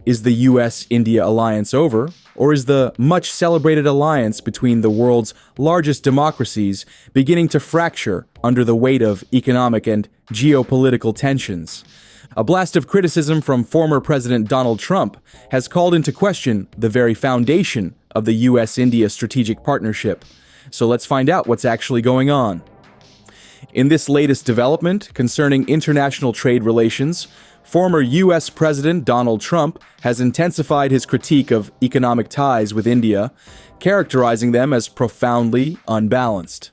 Is the US-India alliance over, or is the much-celebrated alliance between the world's largest democracies beginning to fracture under the weight of economic and geopolitical tensions? A blast of criticism from former President Donald Trump has called into question the very foundation of the US-India strategic partnership. So let's find out what's actually going on. In this latest development concerning international trade relations, former U.S. President Donald Trump has intensified his critique of economic ties with India, characterizing them as profoundly unbalanced.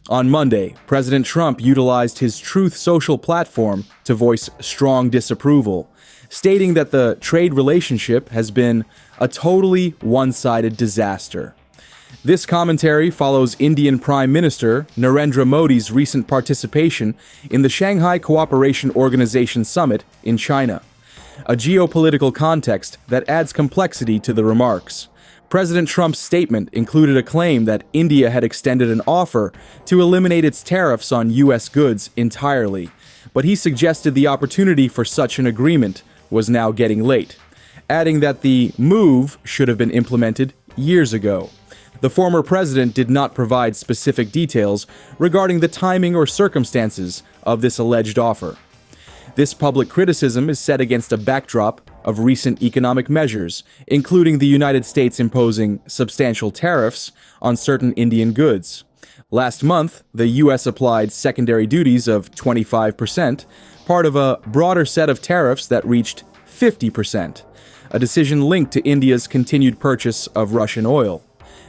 On Monday, President Trump utilized his Truth Social platform to voice strong disapproval, stating that the trade relationship has been a totally one-sided disaster. This commentary follows Indian Prime Minister Narendra Modi's recent participation in the Shanghai Cooperation Organization Summit in China, a geopolitical context that adds complexity to the remarks. President Trump's statement included a claim that India had extended an offer to eliminate its tariffs on U.S. goods entirely, but he suggested the opportunity for such an agreement was now getting late, adding that the move should have been implemented years ago. The former president did not provide specific details regarding the timing or circumstances of this alleged offer. This public criticism is set against a backdrop of recent economic measures, including the United States imposing substantial tariffs on certain Indian goods. Last month, the U.S. applied secondary duties of 25%, part of a broader set of tariffs that reached 50%, a decision linked to India's continued purchase of Russian oil.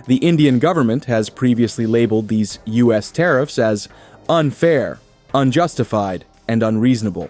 The Indian government has previously labeled these U.S. tariffs as unfair, unjustified, and unreasonable.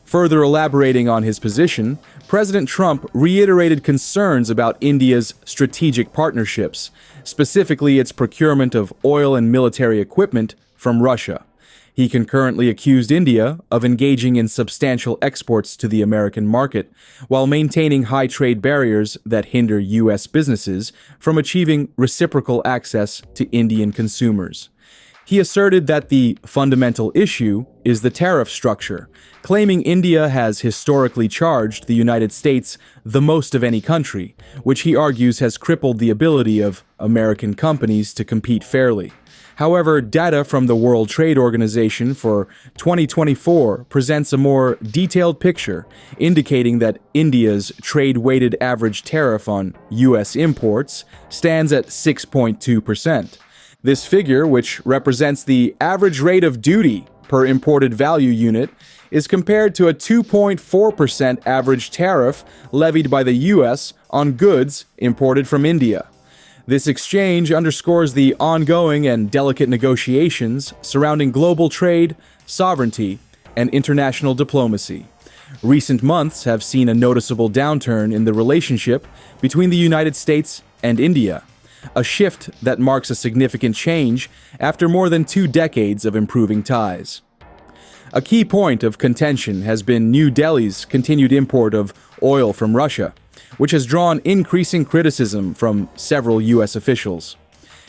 Further elaborating on his position, President Trump reiterated concerns about India's strategic partnerships, specifically its procurement of oil and military equipment from Russia. He concurrently accused India of engaging in substantial exports to the American market, while maintaining high trade barriers that hinder U.S. businesses from achieving reciprocal access to Indian consumers. He asserted that the fundamental issue is the tariff structure, claiming India has historically charged the United States the most of any country, which he argues has crippled the ability of American companies to compete fairly. However, data from the World Trade Organization for 2024 presents a more detailed picture, indicating that India's trade-weighted average tariff on U.S. imports stands at 6.2%. This figure, which represents the average rate of duty per imported value unit, is compared to a 2.4% average tariff levied by the U.S. on goods imported from India. This exchange underscores the ongoing and delicate negotiations surrounding global trade, sovereignty, and international diplomacy. Recent months have seen a noticeable downturn in the relationship between the United States and India, a shift that marks a significant change after more than 2 decades of improving ties. A key point of contention has been New Delhi's continued import of oil from Russia, which has drawn increasing criticism from several U.S. officials.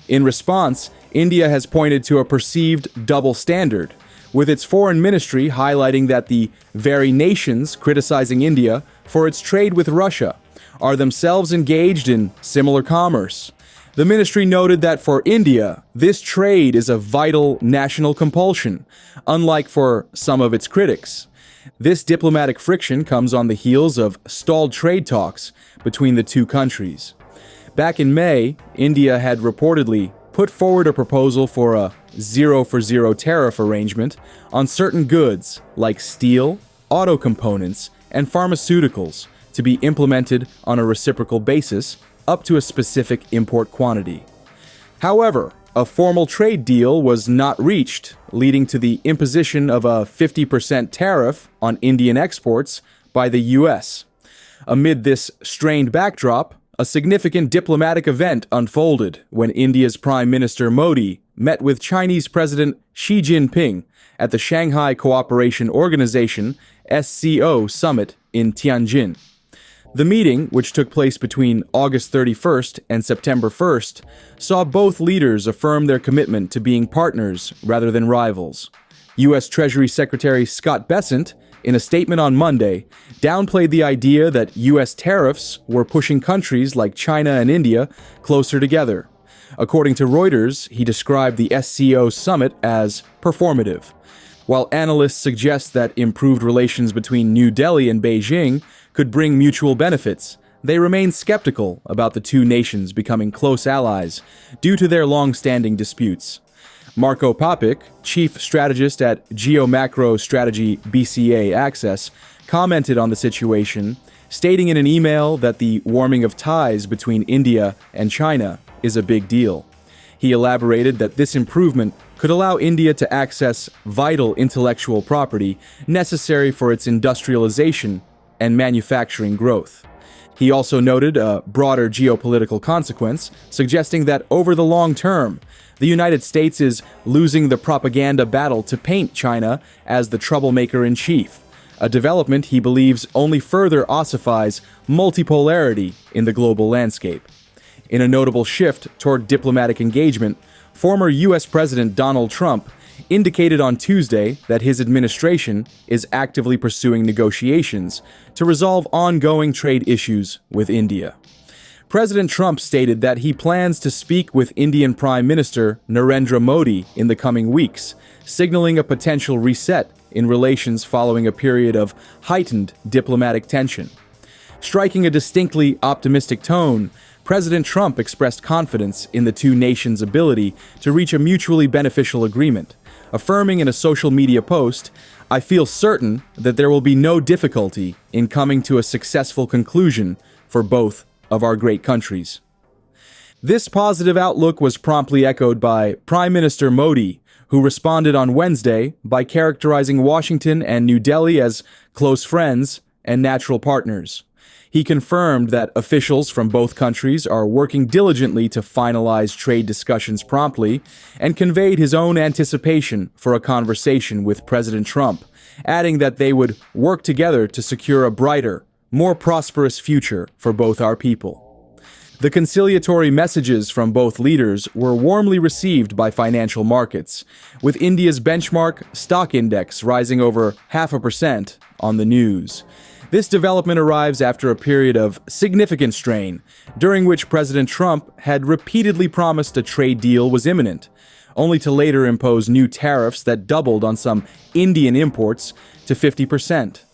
In response, India has pointed to a perceived double standard, with its foreign ministry highlighting that the very nations criticizing India for its trade with Russia are themselves engaged in similar commerce. The ministry noted that for India, this trade is a vital national compulsion, unlike for some of its critics. This diplomatic friction comes on the heels of stalled trade talks between the two countries. Back in May, India had reportedly put forward a proposal for a zero-for-zero tariff arrangement on certain goods like steel, auto components, and pharmaceuticals to be implemented on a reciprocal basis up to a specific import quantity. However, a formal trade deal was not reached, leading to the imposition of a 50% tariff on Indian exports by the U.S. Amid this strained backdrop, a significant diplomatic event unfolded when India's Prime Minister Modi met with Chinese President Xi Jinping at the Shanghai Cooperation Organization (SCO) summit in Tianjin. The meeting, which took place between August 31st and September 1st, saw both leaders affirm their commitment to being partners rather than rivals. U.S. Treasury Secretary Scott Bessent in a statement on Monday, downplayed the idea that U.S. tariffs were pushing countries like China and India closer together. According to Reuters, he described the SCO summit as performative. While analysts suggest that improved relations between New Delhi and Beijing could bring mutual benefits, they remain skeptical about the two nations becoming close allies due to their long-standing disputes. Marco Papic, chief strategist at Geomacro Strategy BCA Access, commented on the situation, stating in an email that the warming of ties between India and China is a big deal. He elaborated that this improvement could allow India to access vital intellectual property necessary for its industrialization and manufacturing growth. He also noted a broader geopolitical consequence, suggesting that over the long term, the United States is losing the propaganda battle to paint China as the troublemaker-in-chief, a development he believes only further ossifies multipolarity in the global landscape. In a notable shift toward diplomatic engagement, former U.S. President Donald Trump indicated on Tuesday that his administration is actively pursuing negotiations to resolve ongoing trade issues with India. President Trump stated that he plans to speak with Indian Prime Minister Narendra Modi in the coming weeks, signaling a potential reset in relations following a period of heightened diplomatic tension. Striking a distinctly optimistic tone, President Trump expressed confidence in the two nations' ability to reach a mutually beneficial agreement, affirming in a social media post, "I feel certain that there will be no difficulty in coming to a successful conclusion for both of our great countries." This positive outlook was promptly echoed by Prime Minister Modi, who responded on Wednesday by characterizing Washington and New Delhi as close friends and natural partners. He confirmed that officials from both countries are working diligently to finalize trade discussions promptly, and conveyed his own anticipation for a conversation with President Trump, adding that they would work together to secure a brighter, more prosperous future for both our people. The conciliatory messages from both leaders were warmly received by financial markets, with India's benchmark stock index rising over 0.5% on the news. This development arrives after a period of significant strain, during which President Trump had repeatedly promised a trade deal was imminent, only to later impose new tariffs that doubled on some Indian imports to 50%,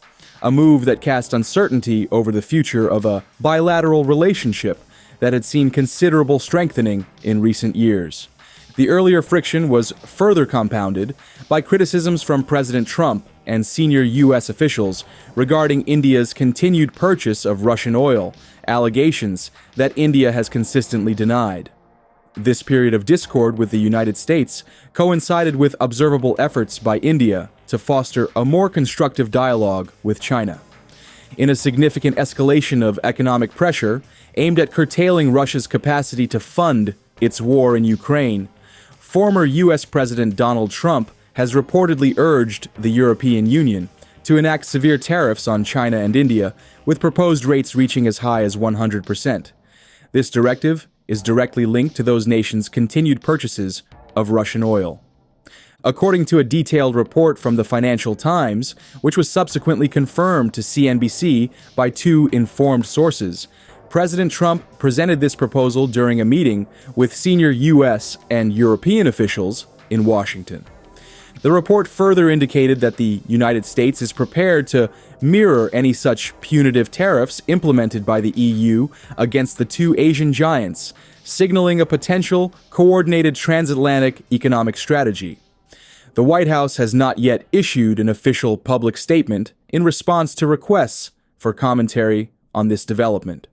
a move that cast uncertainty over the future of a bilateral relationship that had seen considerable strengthening in recent years. The earlier friction was further compounded by criticisms from President Trump and senior U.S. officials regarding India's continued purchase of Russian oil, allegations that India has consistently denied. This period of discord with the United States coincided with observable efforts by India to foster a more constructive dialogue with China. In a significant escalation of economic pressure aimed at curtailing Russia's capacity to fund its war in Ukraine, former U.S. President Donald Trump has reportedly urged the European Union to enact severe tariffs on China and India, with proposed rates reaching as high as 100%. This directive is directly linked to those nations' continued purchases of Russian oil. According to a detailed report from the Financial Times, which was subsequently confirmed to CNBC by two informed sources, President Trump presented this proposal during a meeting with senior U.S. and European officials in Washington. The report further indicated that the United States is prepared to mirror any such punitive tariffs implemented by the EU against the two Asian giants, signaling a potential coordinated transatlantic economic strategy. The White House has not yet issued an official public statement in response to requests for commentary on this development.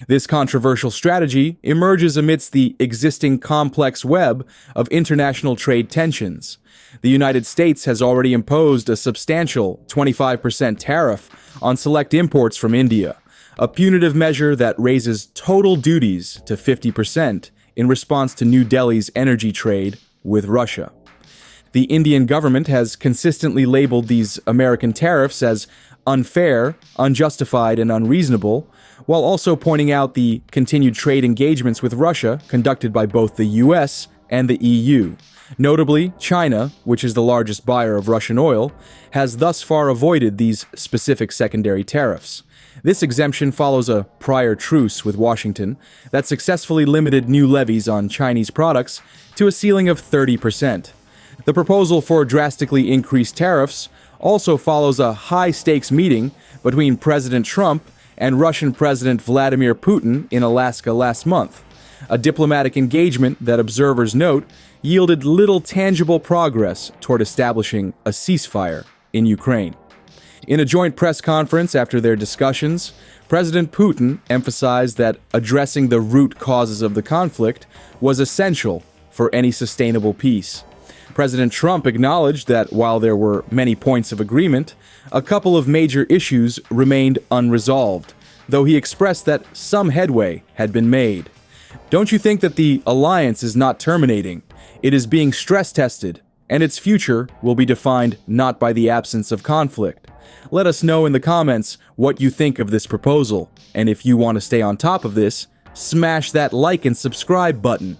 This controversial strategy emerges amidst the existing complex web of international trade tensions. The United States has already imposed a substantial 25% tariff on select imports from India, a punitive measure that raises total duties to 50% in response to New Delhi's energy trade with Russia. The Indian government has consistently labeled these American tariffs as unfair, unjustified, and unreasonable, while also pointing out the continued trade engagements with Russia conducted by both the U.S. and the EU, Notably, China, which is the largest buyer of Russian oil, has thus far avoided these specific secondary tariffs. This exemption follows a prior truce with Washington that successfully limited new levies on Chinese products to a ceiling of 30%. The proposal for drastically increased tariffs also follows a high-stakes meeting between President Trump and Russian President Vladimir Putin in Alaska last month, a diplomatic engagement that observers note yielded little tangible progress toward establishing a ceasefire in Ukraine. In a joint press conference after their discussions, President Putin emphasized that addressing the root causes of the conflict was essential for any sustainable peace. President Trump acknowledged that while there were many points of agreement, a couple of major issues remained unresolved, though he expressed that some headway had been made. Don't you think that the alliance is not terminating? It is being stress-tested, and its future will be defined not by the absence of conflict. Let us know in the comments what you think of this proposal, and if you want to stay on top of this, smash that like and subscribe button.